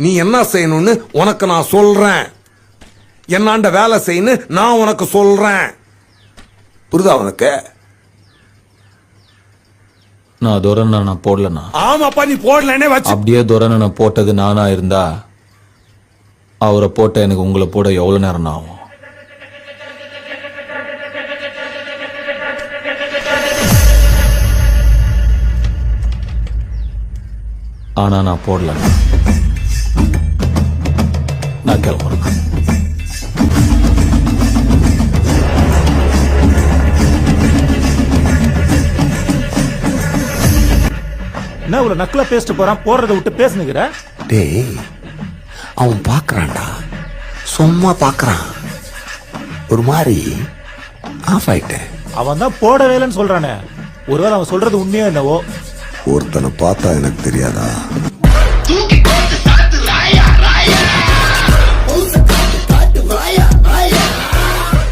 நீ என்ன செய்யணும்னு உனக்கு நான் சொல்றேன். என்னாண்ட வேலை செய்யணும் நான் உனக்கு சொல்றேன். புரியுதா உனக்கு? நான் துரனை நான் போடலண்ணா. ஆமாப்பா, நீ போடலனே வச்சு. அப்படியே துரனை நான் போட்டது நானா இருந்தா அவரை போட்ட எனக்கு உங்களை போட எவ்வளவு நேரம் ஆகும்? ஆனா நான் போடல. நான் கிளம்புறேன். என்ன இவ்வளவு நக்கலா பேசிட்டு போறான்? போடுறத விட்டு பேசுனுங்கிற? டேய், அவன் பாக்குறான்டா, சும்மா பாக்குறான். ஒரு மாதிரி ஆஃப் ஆயிட்டேன். அவன் தான் போடவே இல்லைன்னு சொல்றானே. ஒருவேளை அவன் சொல்றது உண்மையா என்னவோ? ஒருத்தனை பார்த்தா எனக்கு தெரியாதா?